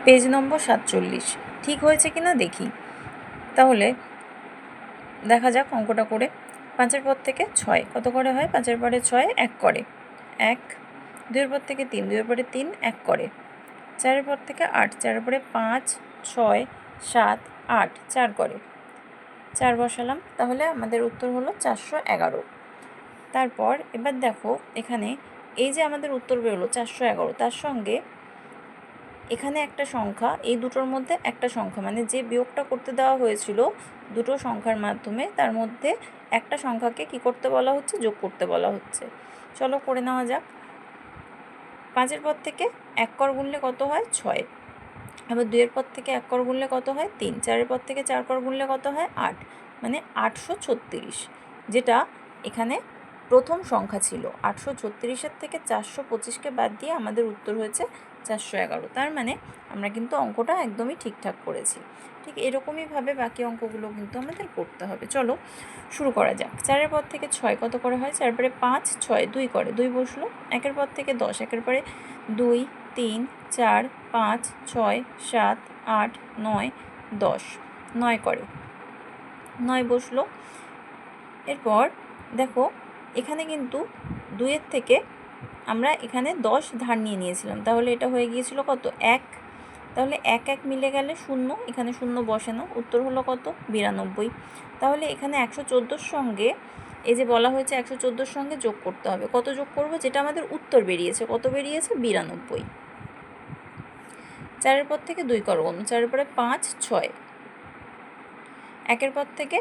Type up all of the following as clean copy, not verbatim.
Page নম্বর 47। ঠিক হয়েছে কি না দেখি। তাহলে দেখা যাক অঙ্কটা করে। 5-এর পর থেকে 6 কত করে হয়? 5-এর পরে 6 1 করে 1, 2-এর পর থেকে 3 2-এর পরে 3 1 করে, 4-এর পর থেকে 8 4-এর পরে 5 6 7 8 4 করে, 4 বসালাম। তাহলে আমাদের উত্তর হলো 411। তারপর এবার দেখো এখানে এই যে আমাদের উত্তর বেরোলো 411, তার সঙ্গে এখানে একটা সংখ্যা, এই দুটোর মধ্যে একটা সংখ্যা, মানে যে বিয়োগটা করতে দেওয়া হয়েছিল দুটো সংখ্যার মাধ্যমে, তার মধ্যে একটা সংখ্যাকে কি করতে বলা হচ্ছে? যোগ করতে বলা হচ্ছে। চলো করে নেওয়া যাক। 5-এর পর থেকে 1 কর গুনলে কত হয়? 6। আবার 2-এর পর থেকে 1 কর গুনলে কত হয়? 3। 4-এর পর থেকে 4 কর গুনলে কত হয়? 8, মানে 836, যেটা এখানে প্রথম সংখ্যা ছিল। 836-এর থেকে 425কে বাদ দিয়ে আমাদের উত্তর হয়েছে 411। তার মানে আমরা কিন্তু অঙ্কটা একদমই ঠিকঠাক করেছি। ঠিক এরকমইভাবে বাকি অঙ্কগুলো কিন্তু আমাদের করতে হবে। চলো শুরু করা যাক। 4-এর পর থেকে 6 কত করে হয়? 4-এর পরে 5 6 2 করে, 2 বসলো। 1-এর পর থেকে 10, 1-এর পরে 2 3 4 5 6 7 8 9 10, 9 করে, 9 বসলো। এরপর দেখো এখানে কিন্তু 2-এর থেকে আমরা এখানে 10 ধার নিয়েছিলাম, তাহলে এটা হয়ে গিয়েছিল কত? 1। তাহলে 1 1 মিলে গেলে 0, এখানে 0 বসে না, উত্তর হলো কত? 92। তাহলে এখানে 114-র সঙ্গে এই যে বলা হয়েছে 114-র সঙ্গে যোগ করতে হবে। কত যোগ করব? যেটা আমাদের উত্তর বেরিয়েছে। কত বেরিয়েছে? 92। 4-এর পর থেকে 2 করব, 4-এর পরে 5 6, 1-এর পর থেকে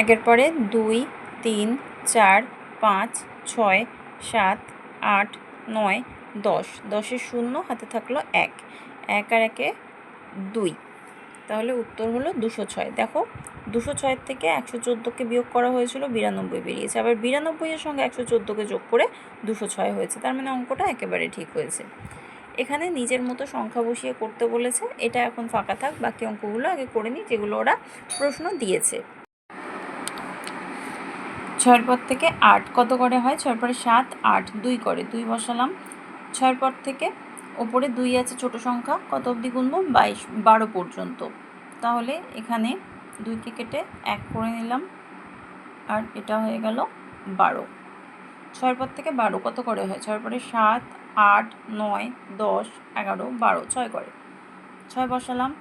1-এর পরে 2 3 4 5 6 7 8 9 10, 10-এর 0 হাতে থাকলো 1, 1 আর 1-এ 2, তাহলে উত্তর হলো 206। দেখো 206-এর থেকে 114-কে বিয়োগ করা হয়েছিল, 92 বেরিয়েছে। আবার 92-এর সঙ্গে 114-কে যোগ করে 206 হয়েছে। তার মানে অঙ্কটা একেবারে ঠিক হয়েছে। এখানে নিজের মতো সংখ্যা বসিয়ে করতে বলেছে, এটা এখন ফাঁকা থাক, বাকি অঙ্কগুলো আগে করে নিই যেগুলো ওরা প্রশ্ন দিয়েছে। 6-এর পর থেকে 8 কত করে হয়? 6-এর পরে 7 8 2 করে, 2 বসালাম। 6-এর পর থেকে ওপরে 2 আছে ছোট সংখ্যা, কত অবধি গুনবো? 12 পর্যন্ত। তাহলে এখানে 2কে কেটে 1 করে নিলাম, আর এটা হয়ে গেল 12। 6-এর পর থেকে 12 কত করে হয়? 6-এর পরে 7 8 9 10 11 12, 6 করে, 6 বসালাম।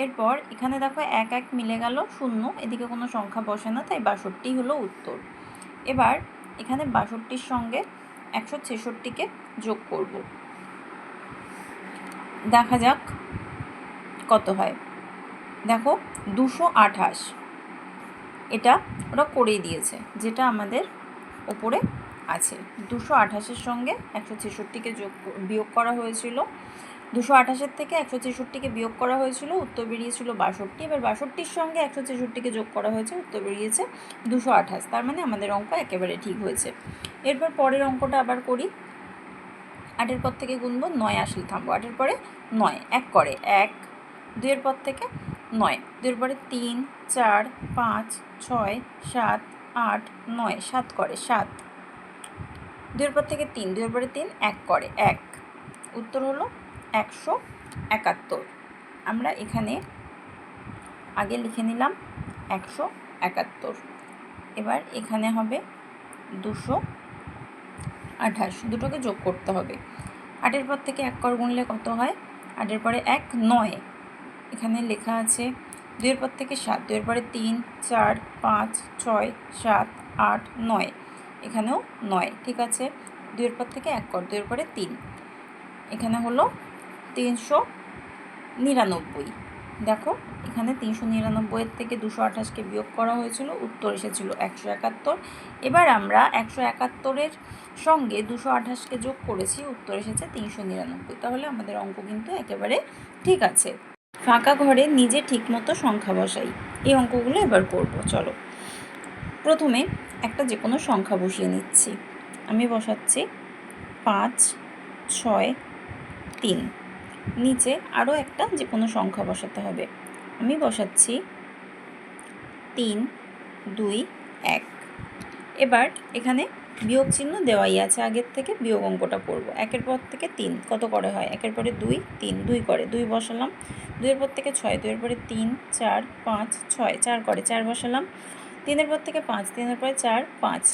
এরপর এখানে দেখো 1 1 মিলে গেল 0, এদিকে কোনো সংখ্যা বসে না, তাই 62 হলো উত্তর। এবার এখানে 62-র সঙ্গে 166-কে যোগ করব, দেখা যাক কত হয়। দেখো 228, এটা ওরা করেই দিয়েছে, যেটা আমাদের ওপরে আছে। 228-এর সঙ্গে 166-কে বিয়োগ করা হয়েছিল। 228-এর থেকে 166-কে বিয়োগ করা হয়েছিল, উত্তর বেরিয়েছিল 62। এবার 62-র সঙ্গে 166-কে যোগ করা হয়েছে, উত্তর বেরিয়েছে 228। তার মানে আমাদের অঙ্ক একেবারে ঠিক হয়েছে। এরপর পরের অঙ্কটা আবার করি। 8-এর পর থেকে গুনবো, 9 আসলে থামবো। 8-এর পরে 9 1 করে 1, 2-এর পর থেকে 9, 2-এর পরে 3 4 5 6 7 8 9 7 করে 7, 2-এর পর থেকে 3, 2-এর পরে 3 1 করে 1, উত্তর হলো 171। আমরা এখানে আগে লিখে নিলাম 171। এবার এখানে হবে 228, দুটোকে যোগ করতে হবে। 8-এর পর থেকে 1 কর গুনলে কত হয়? 8-এর পরে 1 9, এখানে লেখা আছে। 2-এর পর থেকে 7, 2-এর পরে 3 4 5 6 7 8 9, এখানেও 9, ঠিক আছে। 2-এর পর থেকে 1 কর, 2-এর পরে 3, এখানে হলো 399। দেখো এখানে 399-এর থেকে 228-কে বিয়োগ করা হয়েছিল, উত্তর এসেছিল 171। এবার আমরা 171-এর সঙ্গে 228-কে যোগ করেছি, উত্তর এসেছে 399। তাহলে আমাদের অঙ্ক কিন্তু একেবারে ঠিক আছে। ফাঁকা ঘরে নিজে ঠিকমতো সংখ্যা বসাই, এই অঙ্কগুলো এবার করব। চলো প্রথমে একটা যে কোনো সংখ্যা বসিয়ে নিচ্ছি। আমি বসাচ্ছি 5 6 3, নিচে আরও একটা যে কোনো সংখ্যা বসাতে হবে। আমি বসাচ্ছি 3 2 1। এবার এখানে বিয়োগ চিহ্ন দেওয়াই আছে, আগের থেকে বিয়োগ অঙ্কটা করব। 1-এর পর থেকে 3 কত করে হয়? 1-এর পরে 2, 3 2 করে 2 বসালাম। 2-এর পর থেকে 6, 2-এর পরে 3 4 5 6 4 করে 4 বসালাম। 3-এর পর থেকে 5, 3-এর পরে 4 5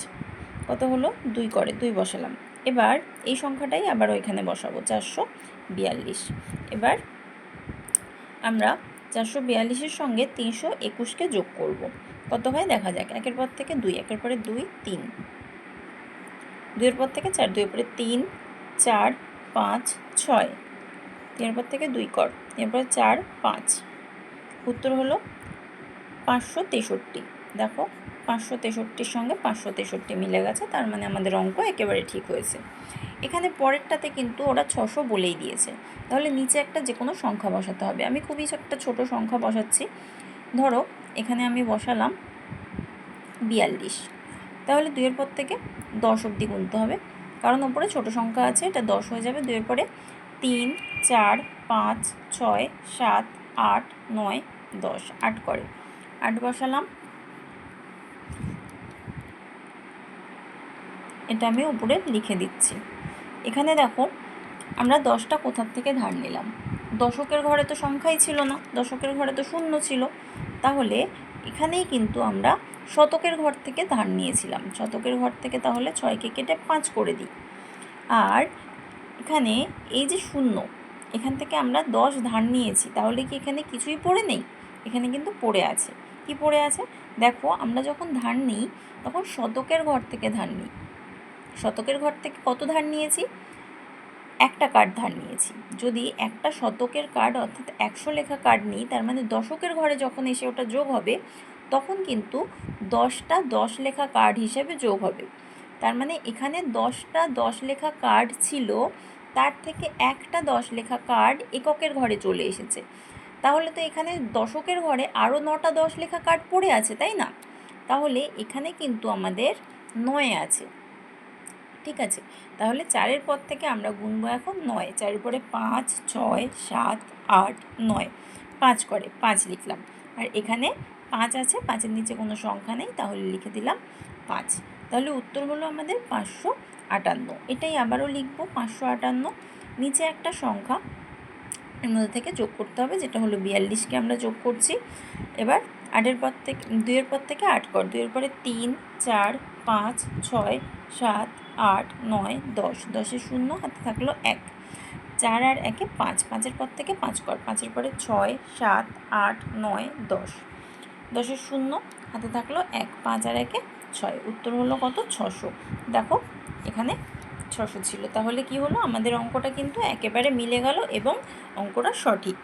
কত হলো? 2 করে 2 বসালাম। এবার এই সংখ্যাটাই আবার ওইখানে বসাবো, 442। এবার আমরা 442-এর সঙ্গে 321কে যোগ করব। কত হয় দেখা যাক। 1-এর পর থেকে 2, 1-এর পরে 2 3, 2-এর পর থেকে 4, 2-এর পরে 3 4 5 6, 3-এর পর থেকে 2 কর, 3-এর পরে 4 5, উত্তর হলো 563। দেখো 563-র সঙ্গে 563 মিলে গেছে, তার মানে আমাদের অঙ্ক একেবারে ঠিক হয়েছে। এখানে পরেরটাতে কিন্তু ওরা 600 বলেই দিয়েছে, তাহলে নিচে একটা যে কোনো সংখ্যা বসাতে হবে। আমি খুবই একটা ছোট সংখ্যা বসাচ্ছি। ধরো এখানে আমি বসালাম 42, তাহলে 2-এর পর থেকে 10 অবধি গুনতে হবে, কারণ ওপরে ছোট সংখ্যা আছে, এটা 10 হয়ে যাবে। 2-এর পরে 3 4 5 6 7 8 9 10, 8 করে 8 বসালাম। এটা আমি উপরে লিখে দিচ্ছি। এখানে দেখো আমরা 10টা কোথার থেকে ধার নিলাম? দশকের ঘরে তো সংখ্যাই ছিল না, দশকের ঘরে তো শূন্য ছিল, তাহলে এখানেই কিন্তু আমরা শতকের ঘর থেকে ধার নিয়েছিলাম। শতকের ঘর থেকে তাহলে 6কে কেটে 5 করে দিই। আর এখানে এই যে শূন্য, এখান থেকে আমরা 10 ধার নিয়েছি, তাহলে কি এখানে কিছুই পড়ে নেই? এখানে কিন্তু পড়ে আছে। কি পড়ে আছে দেখো, আমরা যখন ধার নিই তখন শতকের ঘর থেকে ধার নিই। শতকের ঘর থেকে কত ধার নিয়েছি? একটা কার্ড ধার নিয়েছি। যদি একটা শতকের কার্ড অর্থাৎ 100 লেখা কার্ড নিই, তার মানে দশকের ঘরে যখন এসে ওটা যোগ হবে তখন কিন্তু 10টা 10 লেখা কার্ড হিসেবে যোগ হবে। তার মানে এখানে 10টা 10 লেখা কার্ড ছিল, তার থেকে একটা 10 লেখা কার্ড এককের ঘরে চলে এসেছে। তাহলে তো এখানে দশকের ঘরে আরও 9টা 10 লেখা কার্ড পড়ে আছে, তাই না? তাহলে এখানে কিন্তু আমাদের 9 আছে। ঠিক আছে, তাহলে 4-এর পর থেকে আমরা গুনবো এখন 9। 4-এর পরে 5 6 7 8 9, 5 করে 5 লিখলাম। আর এখানে 5 আছে, 5-এর নিচে কোনো সংখ্যা নেই, তাহলে লিখে দিলাম 5। তাহলে উত্তর হলো আমাদের 558। এটাই আবারও লিখবো 558। নিচে একটা সংখ্যা এর মধ্যে থেকে যোগ করতে হবে, যেটা হলো 42কে আমরা যোগ করছি। এবার 8-এর পর থেকে 2-এর পর থেকে 8 কর, 2-এর পরে 3 4 5 6 7 8 9 10, 10-এ 0 হাতে থাকলো 1, 4 আর 1-এ 5, 5-এর পর থেকে 5 কর, 5-এর পরে 6 7 8 9 10, 10-এ 0 হাতে থাকলো 1, 5 আর 1-এ 6, উত্তর হলো কত? 600। দেখো এখানে 600 ছিল, তাহলে কি হলো? আমাদের অঙ্কটা কিন্তু একেবারে মিলে গেল এবং অঙ্কটা সঠিক।